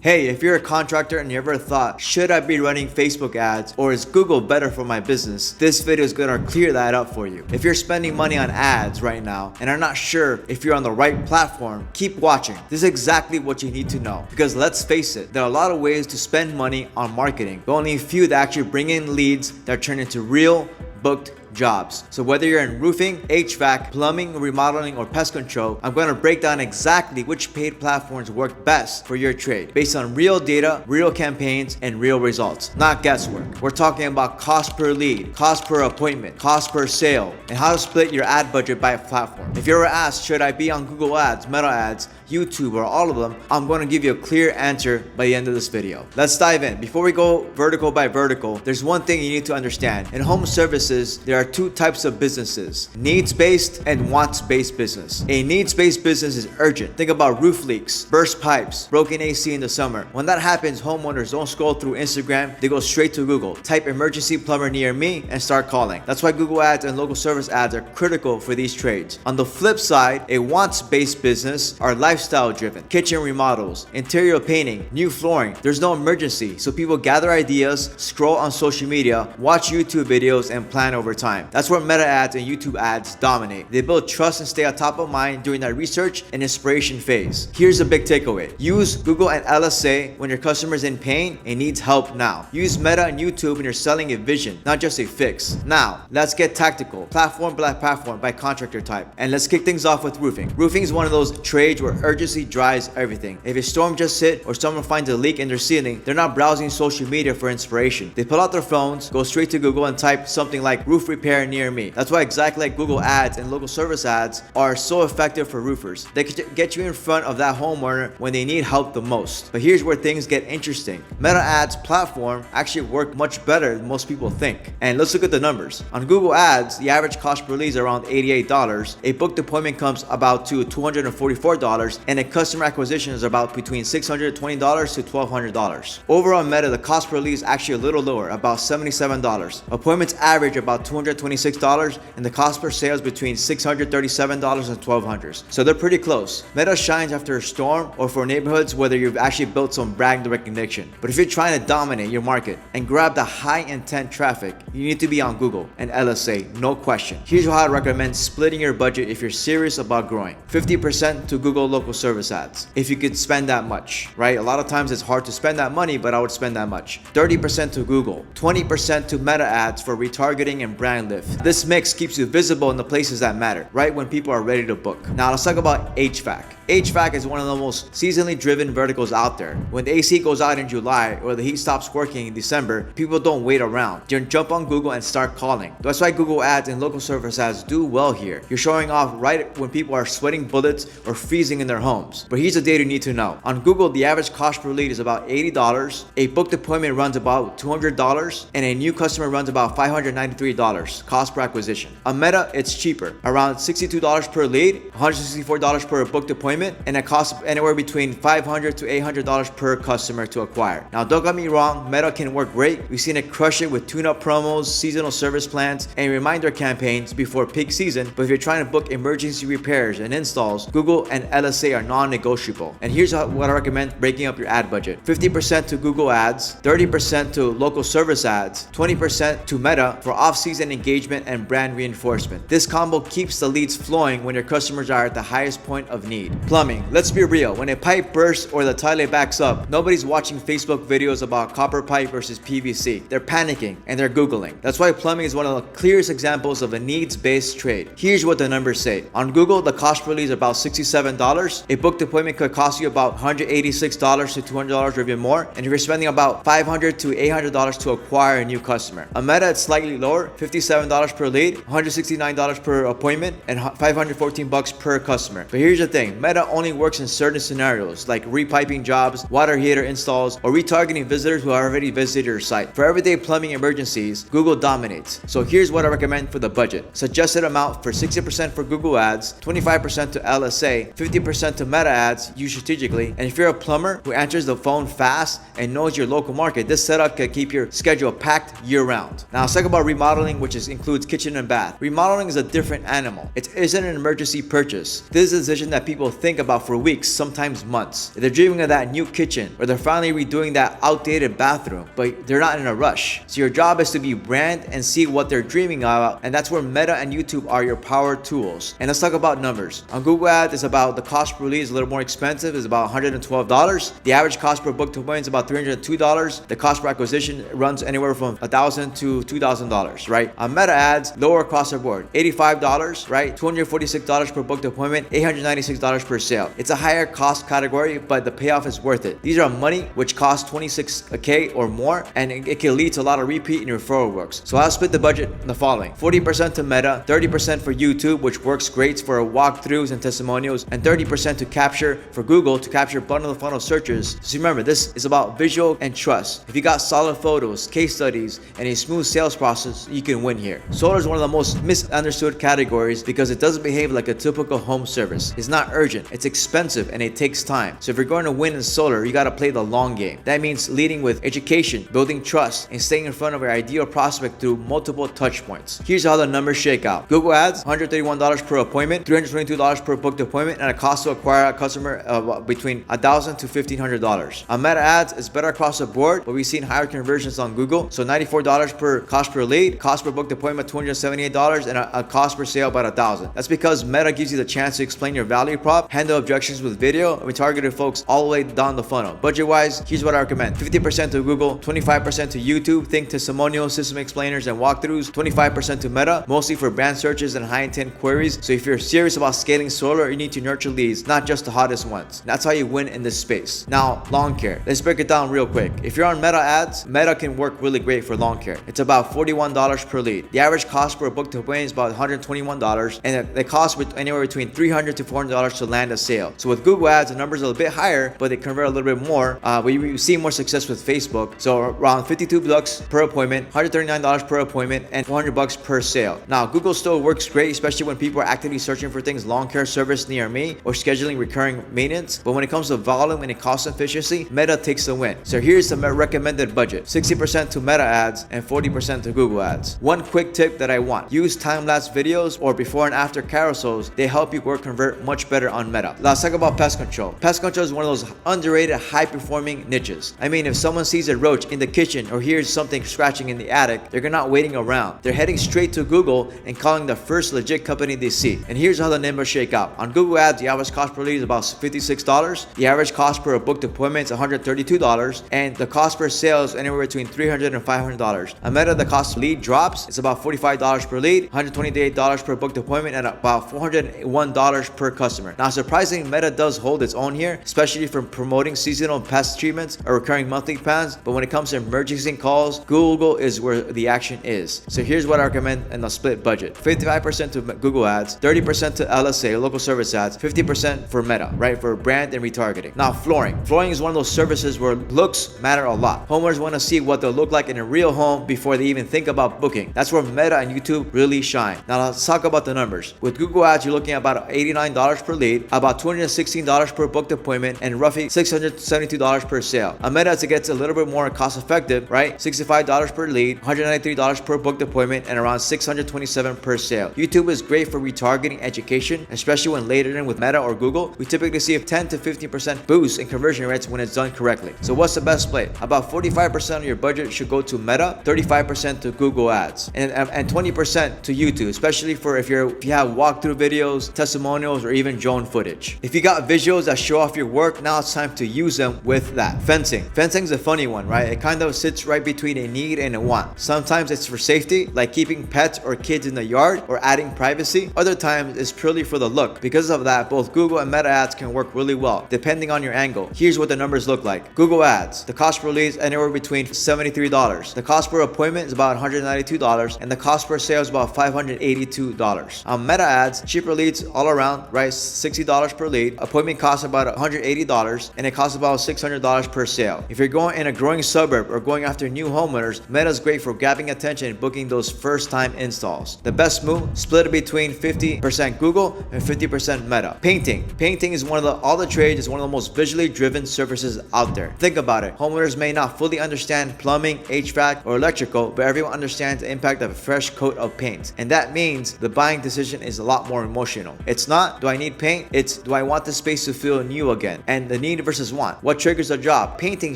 Hey, if you're a contractor and you ever thought, should I be running Facebook ads or is Google better for my business? This video is gonna clear that up for you. If you're spending money on ads right now and are not sure if you're on the right platform, keep watching. This is exactly what you need to know. Because let's face it, there are a lot of ways to spend money on marketing, but only a few that actually bring in leads that turn into real booked jobs. So whether you're in roofing, HVAC, plumbing, remodeling, or pest control, I'm going to break down exactly which paid platforms work best for your trade based on real data, real campaigns, and real results, not guesswork. We're talking about cost per lead, cost per appointment, cost per sale, and how to split your ad budget by platform. If you're asked, should I be on Google Ads, Meta Ads, YouTube, or all of them, I'm going to give you a clear answer by the end of this video. Let's dive in. Before we go vertical by vertical, there's one thing you need to understand. In home services, there are two types of businesses: needs-based and wants-based business. A needs-based business is urgent. Think about roof leaks, burst pipes, broken AC in the summer. When that happens, homeowners don't scroll through Instagram, they go straight to Google, type emergency plumber near me, and start calling. That's why Google Ads and local service ads are critical for these trades. On the flip side, a wants-based business are lifestyle-driven. Kitchen remodels, interior painting, new flooring. There's no emergency, so people gather ideas, scroll on social media, watch YouTube videos, and plan over time. That's where Meta ads and YouTube ads dominate. They build trust and stay on top of mind during that research and inspiration phase. Here's a big takeaway. Use Google and LSA when your customer's in pain and needs help now. Use Meta and YouTube when you're selling a vision, not just a fix. Now, let's get tactical. Platform by contractor type. And let's kick things off with roofing. Roofing is one of those trades where urgency drives everything. If a storm just hit or someone finds a leak in their ceiling, they're not browsing social media for inspiration. They pull out their phones, go straight to Google and type something like roof repair near me. That's why exactly like Google ads and local service ads are so effective for roofers. They can get you in front of that homeowner when they need help the most. But here's where things get interesting. Meta ads platform actually work much better than most people think. And let's look at the numbers. On Google ads, the average cost per lead is around $88. A booked appointment comes about to $244, and a customer acquisition is about between $620 to $1,200. Over on Meta, the cost per lead is actually a little lower, about $77. Appointments average about $226, and the cost per sale is between $637 and $1,200. So they're pretty close. Meta shines after a storm or for neighborhoods whether you've actually built some brand recognition. But if you're trying to dominate your market and grab the high intent traffic, you need to be on Google and LSA, no question. Here's how I recommend splitting your budget if you're serious about growing. 50% to Google local service ads, if you could spend that much, right? A lot of times it's hard to spend that money, but I would spend that much. 30% to Google, 20% to Meta ads for retargeting and brand lift. This mix keeps you visible in the places that matter, right when people are ready to book. Now let's talk about HVAC. HVAC is one of the most seasonally driven verticals out there. When the AC goes out in July or the heat stops working in December, people don't wait around. You jump on Google and start calling. That's why Google ads and local service ads do well here. You're showing off right when people are sweating bullets or freezing in their homes. But here's the data you need to know. On Google, the average cost per lead is about $80. A booked appointment runs about $200, and a new customer runs about $593 cost per acquisition. On Meta, it's cheaper, around $62 per lead, $164 per booked appointment, and it costs anywhere between $500 to $800 per customer to acquire. Now, don't get me wrong, Meta can work great. We've seen it crush it with tune-up promos, seasonal service plans, and reminder campaigns before peak season. But if you're trying to book emergency repairs and installs, Google and LSA are non-negotiable. And here's what I recommend breaking up your ad budget. 50% to Google ads, 30% to local service ads, 20% to Meta for off-season engagement and brand reinforcement. This combo keeps the leads flowing when your customers are at the highest point of need. Plumbing. Let's be real. When a pipe bursts or the toilet backs up, nobody's watching Facebook videos about copper pipe versus PVC. They're panicking and they're Googling. That's why plumbing is one of the clearest examples of a needs-based trade. Here's what the numbers say. On Google, the cost per lead is about $67. A booked appointment could cost you about $186 to $200 or even more. And if you're spending about $500 to $800 to acquire a new customer. On Meta, it's slightly lower, $57 per lead, $169 per appointment, and $514 per customer. But here's the thing. Meta only works in certain scenarios like repiping jobs, water heater installs, or retargeting visitors who already visited your site. For everyday plumbing emergencies, Google dominates. So here's what I recommend for the budget. Suggested amount for 60% for Google ads, 25% to LSA, 50% to Meta ads, use strategically. And if you're a plumber who answers the phone fast and knows your local market, this setup can keep your schedule packed year round. Now let's talk about remodeling, which includes kitchen and bath. Remodeling is a different animal. It isn't an emergency purchase. This is a decision that people think about for weeks, sometimes months. They're dreaming of that new kitchen, or they're finally redoing that outdated bathroom, but they're not in a rush. So your job is to be brand and see what they're dreaming about, and that's where Meta and YouTube are your power tools. And let's talk about numbers. On Google Ads, it's about the cost per lead is a little more expensive, it's about $112. The average cost per book to appointment is about $302. The cost per acquisition runs anywhere from $1,000 to $2,000, right? On Meta Ads, lower across the board, $85, right? $246 per booked appointment, $896 per sale. It's a higher cost category, but the payoff is worth it. These are money which costs $26K or more, and it can lead to a lot of repeat and referral works. So I'll split the budget in the following: 40% to Meta, 30% for YouTube, which works great for walkthroughs and testimonials, and 30% to capture for Google to capture bottom of the funnel searches. So remember, this is about visual and trust. If you got solid photos, case studies, and a smooth sales process, you can win here. Solar is one of the most misunderstood categories because it doesn't behave like a typical home service. It's not urgent, it's expensive, and it takes time. So if you're going to win in solar, you got to play the long game. That means leading with education, building trust, and staying in front of your ideal prospect through multiple touch points. Here's how the numbers shake out. Google Ads, $131 per appointment, $322 per booked appointment, and a cost to acquire a customer between $1,000 to $1,500. On Meta Ads, it's better across the board, but we've seen higher conversions on Google. So $94 per cost per lead, cost per booked appointment $278, and a cost per sale about $1,000. That's because Meta gives you the chance to explain your value prop, handle objections with video, and we targeted folks all the way down the funnel. Budget wise, here's what I recommend: 50% to Google, 25% to YouTube, think testimonials, system explainers, and walkthroughs, 25% to Meta, mostly for brand searches and high intent queries. So if you're serious about scaling solar, you need to nurture leads, not just the hottest ones. That's how you win in this space. Now, lawn care. Let's break it down real quick. If you're on Meta Ads, Meta can work really great for lawn care. It's about $41 per lead. The average cost per book to appointment is about $121, and the cost anywhere between $300 to $400 to land a sale. So with Google Ads, the numbers are a little bit higher, but they convert a little bit more. We see more success with Facebook. So around $52 per appointment, $139 per appointment, and $400 per sale. Now, Google still works great, especially when people are actively searching for things lawn care service near me or scheduling recurring maintenance. But when it comes to volume and cost efficiency, Meta takes the win. So here's the recommended budget: 60% to Meta Ads and 40% to Google Ads. One quick tip that I want: use time-lapse videos or before and after carousels. They help you convert much better on Meta. Let's talk about pest control. Pest control is one of those underrated, high-performing niches. I mean, if someone sees a roach in the kitchen or hears something scratching in the attic, they're not waiting around. They're heading straight to Google and calling the first legit company they see. And here's how the numbers shake out. On Google Ads, the average cost per lead is about $56. The average cost per booked appointment is $132, and the cost per sale is anywhere between $300 and $500. On Meta, the cost per lead drops. It's about $45 per lead, $128 per booked appointment, and about $401 per customer. Now, surprisingly, Meta does hold its own here, especially for promoting seasonal pest treatments or recurring monthly plans. But when it comes to emergency calls, Google is where the action is. So here's what I recommend in the split budget: 55% to Google Ads, 30% to LSA, local service ads, 50% for Meta, right, for brand and retargeting. Now, flooring. Flooring is one of those services where looks matter a lot. Homeowners want to see what they'll look like in a real home before they even think about booking. That's where Meta and YouTube really shine. Now, let's talk about the numbers. With Google Ads, you're looking at about $89 per lead, about $216 per booked appointment, and roughly $672 per sale. On Meta, it gets a little bit more cost effective, right? $65 per lead, $193 per booked appointment, and around $627 per sale. YouTube is great for retargeting education, especially when layered in with Meta or Google. We typically see a 10 to 15% boost in conversion rates when it's done correctly. So what's the best split? About 45% of your budget should go to Meta, 35% to Google Ads, and 20% to YouTube, especially for if you have walkthrough videos, testimonials, or even drone footage. If you got visuals that show off your work, now it's time to use them with that. Fencing. Fencing's a funny one, right? It kind of sits right between a need and a want. Sometimes it's for safety, like keeping pets or kids in the yard or adding privacy. Other times it's purely for the look. Because of that, both Google and Meta Ads can work really well, depending on your angle. Here's what the numbers look like. Google Ads, the cost per lead is anywhere between $73. The cost per appointment is about $192, and the cost per sale is about $582. On Meta Ads, cheaper leads all around, right? $60 per lead. Appointment costs about $180, and it costs about $600 per sale. If you're going in a growing suburb or going after new homeowners, Meta is great for grabbing attention and booking those first-time installs. The best move, split it between 50% Google and 50% Meta. Painting. Painting is all the trades is one of the most visually driven services out there. Think about it. Homeowners may not fully understand plumbing, HVAC, or electrical, but everyone understands the impact of a fresh coat of paint. And that means the buying decision is a lot more emotional. It's not, do I need paint? It's, do I want the space to feel new again? And the need versus want. What triggers a job? Painting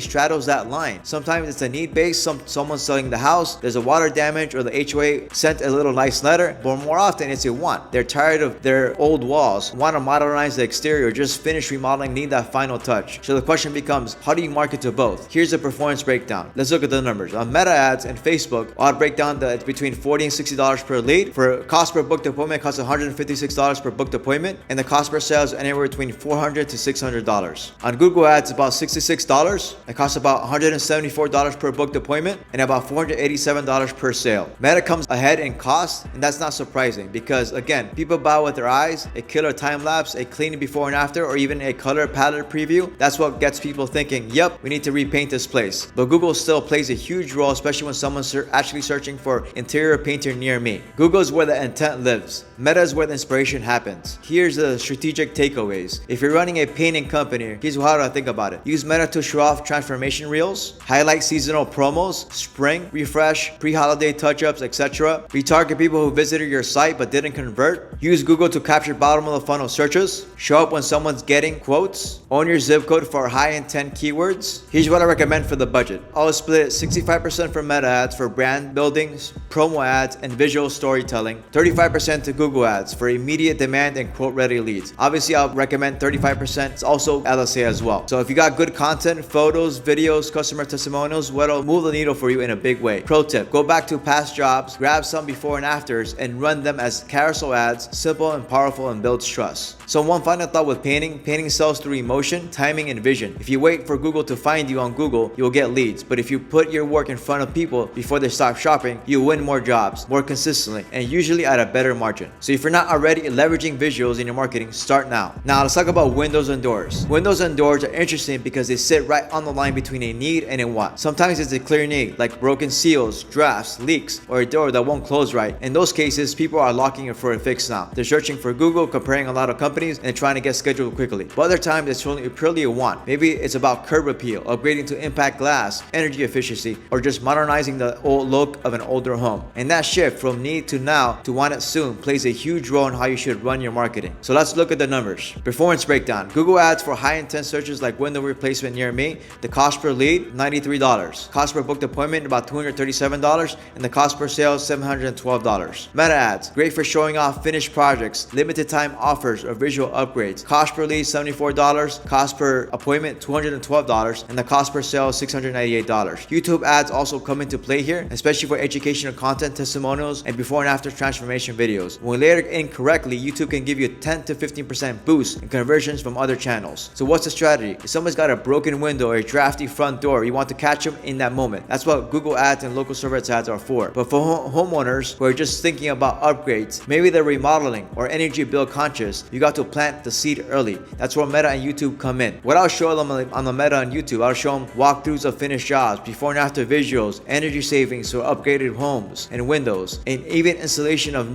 straddles that line. Sometimes it's a need base, someone's selling the house, there's a water damage, or the HOA sent a little nice letter, but more often it's a want. They're tired of their old walls, want to modernize the exterior, just finish remodeling, need that final touch. So the question becomes, how do you market to both? Here's the performance breakdown. Let's look at the numbers. On Meta ads and Facebook, I'll break down that it's between $40 and $60 per lead. For cost per booked appointment, it costs $156 per booked appointment, and the cost per sale is anywhere between $400 to $600. On Google ads, about $66. It costs about $174 per booked appointment and about $487 per sale. Meta comes ahead in cost, and that's not surprising because, again, people buy with their eyes. A killer time lapse, a clean before and after, or even a color palette preview. That's what gets people thinking, yep, we need to repaint this place. But Google still plays a huge role, especially when someone's actually searching for interior painter near me. Google is where the intent lives. Meta is where the inspiration happens. Here's the strategic takeaways. If you're running a painting company, here's how I think about it. Use Meta to show off transformation reels, highlight seasonal promos, spring, refresh, pre-holiday touch-ups, etc. Retarget people who visited your site but didn't convert. Use Google to capture bottom of the funnel searches. Show up when someone's getting quotes. Own your zip code for high intent keywords. Here's what I recommend for the budget. I'll split it 65% for Meta ads for brand buildings, promo ads, and visual storytelling. 35% to Google ads for immediate demand and quote ready leads. Obviously, I'll recommend 35%. It's also LSA as well. So if you got good content, photos, videos, customer testimonials, what'll move the needle for you in a big way. Pro tip, go back to past jobs, grab some before and afters, and run them as carousel ads, simple and powerful, and builds trust. So one final thought with painting sells through emotion, timing, and vision. If you wait for Google to find you on Google, you'll get leads. But if you put your work in front of people before they stop shopping, you win more jobs, more consistently, and usually at a better margin. So if you're not already leveraging visuals in your marketing, start now. Now let's talk about windows and doors. Windows and doors are interesting because they sit right on the line between a need and a want. Sometimes it's a clear need, like broken seals, drafts, leaks, or a door that won't close right. In those cases, people are locking it for a fix now. They're searching for Google, comparing a lot of companies, and trying to get scheduled quickly. But other times, it's purely a want. Maybe it's about curb appeal, upgrading to impact glass, energy efficiency, or just modernizing the old look of an older home. And that shift from need to now to want it soon plays a huge role in how you should run your marketing. So let's look at the numbers. Performance breakdown. Google ads for high intent searches like window replacement near me. The cost per lead, $93. Cost per booked appointment, about $237. And the cost per sale, $712. Meta ads, great for showing off finished projects, limited time offers, or visual upgrades. Cost per lead, $74. Cost per appointment, $212. And the cost per sale, $698. YouTube ads also come into play here, especially for educational content, testimonials, and before and after transformation videos. When layered in correctly, YouTube can give you a 10 to 15% boost in conversions from other channels. So what's the strategy? If someone's got a broken window or a drafty front door, you want to catch them in that moment. That's what Google ads and local service ads are for. But for homeowners who are just thinking about upgrades, maybe they're remodeling or energy bill conscious, you got to plant the seed early. That's where Meta and YouTube come in. What I'll show them on the Meta and YouTube, I'll show them walkthroughs of finished jobs, before and after visuals, energy savings for upgraded homes and windows, and even installation of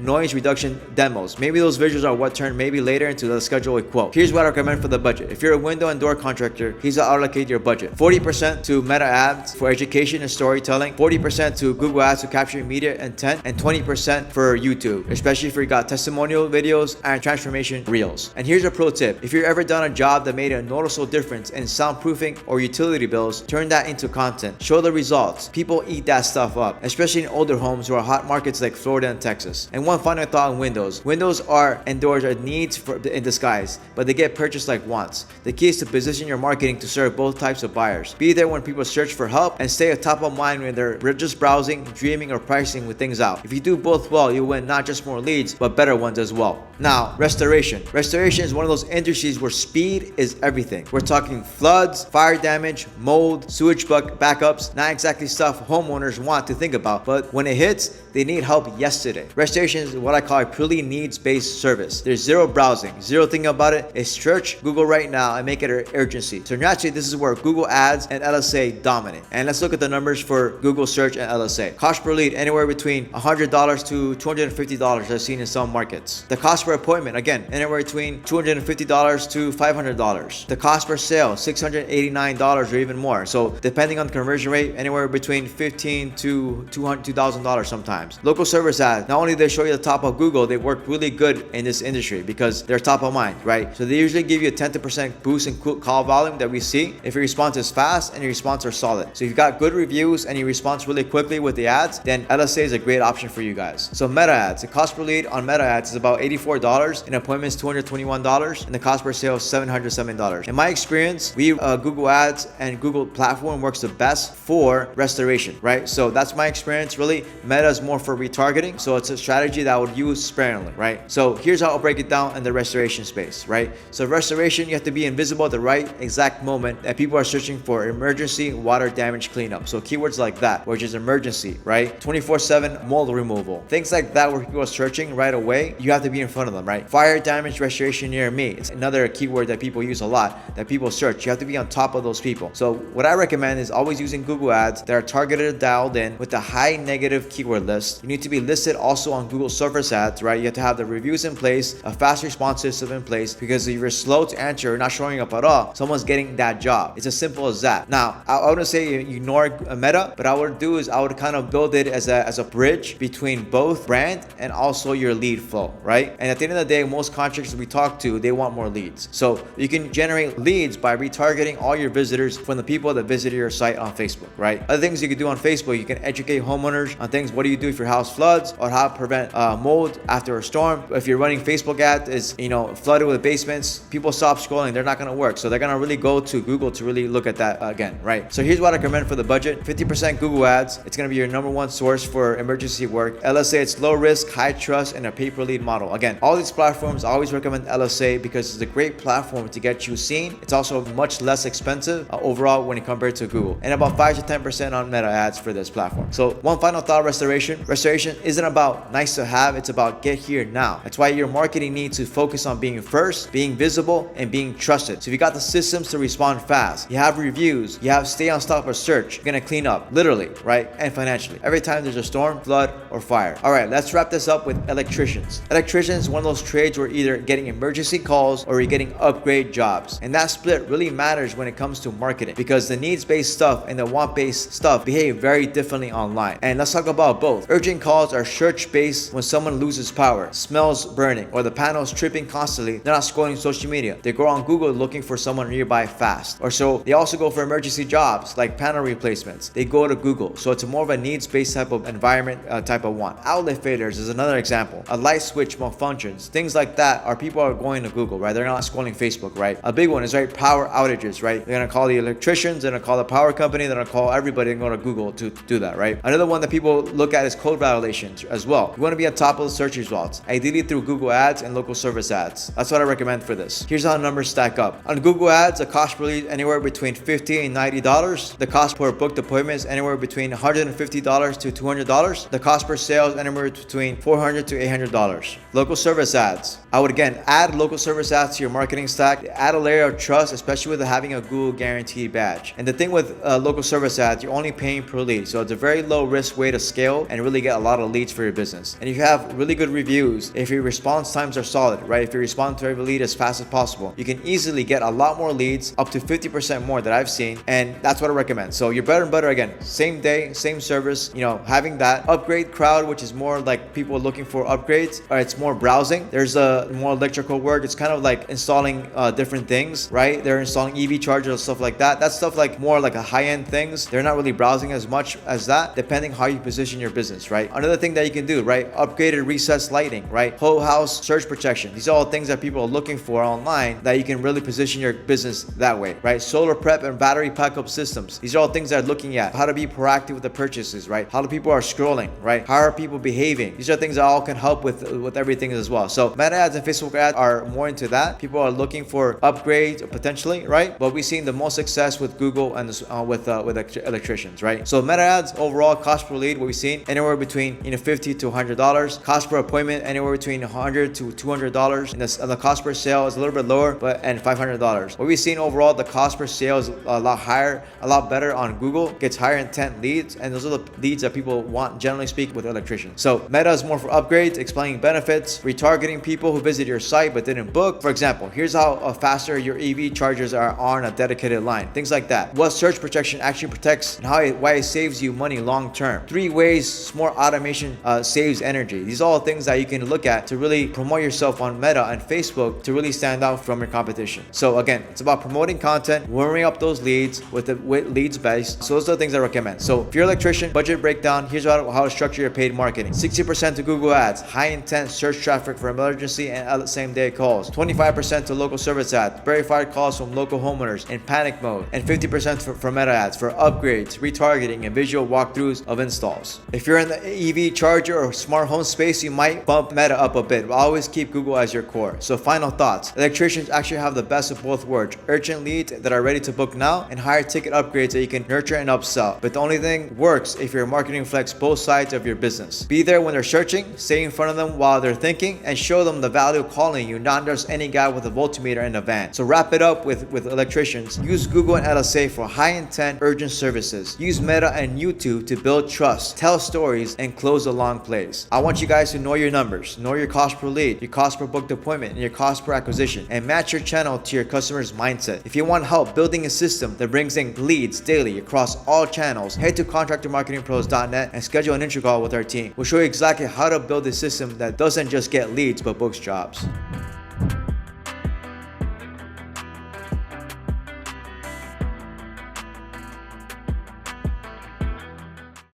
noise reduction demos. Maybe those visuals are what turn maybe later into the schedule a quote. Here's what I recommend for the budget. If you're a window and door contractor, here's how I allocate your budget. 40% to Meta ads for education and storytelling, 40% to Google ads to capture immediate intent, and 20% for YouTube, especially if you got testimonial videos and transformation reels. And here's a pro tip. If you've ever done a job that made a noticeable difference in soundproofing or utility bills, turn that into content. Show the results. People eat that stuff up, especially in older homes or hot markets like Florida and Texas. And one final thought on windows. Windows and doors are needs in disguise, but they get purchased like wants. The key is to position your marketing to serve both types of buyers. Be there when people search for help and stay at top of mind when they're just browsing, dreaming, or pricing with things out. If you do both well, you win not just more leads, but better ones as well. Now, restoration. Restoration is one of those industries where speed is everything. We're talking floods, fire damage, mold, sewage backups, not exactly stuff homeowners want to think about, but when it hits, they need help yesterday. Restoration is what I call a purely needs-based service. There's zero browsing, zero thinking about it. It's search Google right now and make it an urgency. So naturally, this is where Google ads and LSA dominate. And let's look at the numbers for Google search and LSA. Cost per lead, anywhere between $100 to $250 I've seen in some markets. The cost per appointment, again, anywhere between $250 to $500. The cost per sale, $689 or even more. So depending on conversion rate, anywhere between $15 to $2,000 sometimes. times. Local service ads, not only they show you the top of Google, they work really good in this industry because they're top of mind, right? So they usually give you a 10 to percent boost in call volume that we see if your response is fast and your response are solid. So if you've got good reviews and you respond really quickly with the ads, then LSA is a great option for you guys. So meta ads, the cost per lead on meta ads is about $84, and appointments $221, and the cost per sale is $707. In my experience, Google ads and Google platform works the best for restoration, right? So that's my experience. Really, meta is more for retargeting, so it's a strategy that I would use sparingly, right? So here's how I'll break it down in the restoration space, right? So restoration, you have to be invisible at the right exact moment that people are searching for emergency water damage cleanup. So keywords like that, which is emergency, right? 24/7 mold removal, things like that, where people are searching right away, you have to be in front of them, right? Fire damage restoration near me, it's another keyword that people use a lot, that people search. You have to be on top of those people. So what I recommend is always using Google ads that are targeted, dialed in with a high negative keyword list. You need to be listed also on Google service ads, right? You have to have the reviews in place, a fast response system in place, because if you're slow to answer or not showing up at all, someone's getting that job. It's as simple as that. Now, I wouldn't say ignore a meta, but I would do is I would kind of build it as a bridge between both brand and also your lead flow, right? And at the end of the day, most contractors we talk to, they want more leads. So you can generate leads by retargeting all your visitors from the people that visited your site on Facebook, right? Other things you can do on Facebook, you can educate homeowners on things. What do you do if your house floods, or how to prevent mold after a storm? If you're running Facebook ads, is flooded with basements, people stop scrolling, they're not going to work. So they're going to really go to Google to really look at that again, right? So here's what I recommend for the budget: 50% Google ads. It's going to be your number one source for emergency work. LSA, it's low risk, high trust, and a pay per lead model. Again, all these platforms, I always recommend LSA because it's a great platform to get you seen. It's also much less expensive overall when you compare it to Google, and about 5 to 10% on meta ads for this platform. So one final thought: restoration isn't about nice to have, it's about get here now. That's why your marketing needs to focus on being first, being visible, and being trusted. So if you got the systems to respond fast, you have reviews, you have stay on top of search, you're gonna clean up literally, right? And financially every time there's a storm, flood, or fire. All right, let's wrap this up with electricians. Electricians is one of those trades where either getting emergency calls or you're getting upgrade jobs, and that split really matters when it comes to marketing, because the needs-based stuff and the want-based stuff behave very differently online. And let's talk about both. Urgent calls are search-based. When someone loses power, smells burning, or the panel's tripping constantly, they're not scrolling social media, they go on Google looking for someone nearby fast. Or so they also go for emergency jobs like panel replacements, they go to Google. So it's more of a needs-based type of environment, type of want. Outlet failures is another example. A light switch malfunctions, things like that, are people are going to Google, right? They're not scrolling Facebook, right? A big one is, right, power outages, right? They're gonna call the electricians, they're gonna call the power company, they're gonna call everybody and go to Google to do that, right? Another one that people look at is code violations as well. You want to be on top of the search results, ideally through Google ads and local service ads. That's what I recommend for this. Here's how the numbers stack up. On Google ads, the cost per lead anywhere between $50 and $90. The cost per booked appointment is anywhere between $150 to $200. The cost per sale is anywhere between $400 to $800. Local service ads, I would again add local service ads to your marketing stack. Add a layer of trust, especially with having a Google guaranteed badge. And the thing with local service ads, you're only paying per lead, so it's a very low risk way to scale and really get a lot of leads for your business. And if you have really good reviews, if your response times are solid, right, if you respond to every lead as fast as possible, you can easily get a lot more leads, up to 50% more that I've seen, and that's what I recommend. So your bread and butter, again, same day, same service, having that upgrade crowd, which is more like people looking for upgrades, or it's more browsing. There's a more electrical work, it's kind of like installing different things, right? They're installing EV chargers and stuff like that. That's stuff like more like a high-end things. They're not really browsing as much as that, depending how you position your business, right? Another thing that you can do, right? Upgraded recessed lighting, right? Whole house surge protection. These are all things that people are looking for online that you can really position your business that way, right? Solar prep and battery backup systems. These are all things that are looking at how to be proactive with the purchases, right? How the people are scrolling, right? How are people behaving? These are things that all can help with everything as well. So meta ads and Facebook ads are more into that. People are looking for upgrades potentially, right? But we've seen the most success with Google and with electricians, right? So meta ads overall cost per lead, what we've seen anywhere between $50 to $100. Cost per appointment anywhere between $100 to $200. And the cost per sale is a little bit lower, and $500. What we've seen overall, the cost per sale is a lot higher, a lot better on Google. Gets higher intent leads, and those are the leads that people want, generally speaking, with electricians. So meta is more for upgrades, explaining benefits, retargeting people who visit your site but didn't book. For example, here's how faster your EV chargers are on a dedicated line. Things like that. What surge protection actually protects and why it saves you money long term. 3 ways Just more automation saves energy. These are all things that you can look at to really promote yourself on Meta and Facebook to really stand out from your competition. So again, it's about promoting content, warming up those leads with leads based. So those are the things I recommend. So if you're an electrician, budget breakdown, here's how to structure your paid marketing. 60% to Google Ads, high intent search traffic for emergency and same day calls. 25% to local service ads, verified calls from local homeowners in panic mode, and 50% for Meta ads for upgrades, retargeting, and visual walkthroughs of installs. If you're in the EV charger or smart home space, you might bump Meta up a bit, but always keep Google as your core. So final thoughts. Electricians actually have the best of both worlds. Urgent leads that are ready to book now and higher ticket upgrades that you can nurture and upsell. But the only thing works if your marketing reflects both sides of your business. Be there when they're searching, stay in front of them while they're thinking, and show them the value of calling you, not just any guy with a voltmeter in a van. So wrap it up with electricians. Use Google and LSA for high intent urgent services. Use Meta and YouTube to build trust, tell stories, and close the long plays. I want you guys to know your numbers, know your cost per lead, your cost per booked appointment, and your cost per acquisition, and match your channel to your customer's mindset. If you want help building a system that brings in leads daily across all channels, head to contractormarketingpros.net and schedule an intro call with our team. We'll show you exactly how to build a system that doesn't just get leads but books jobs.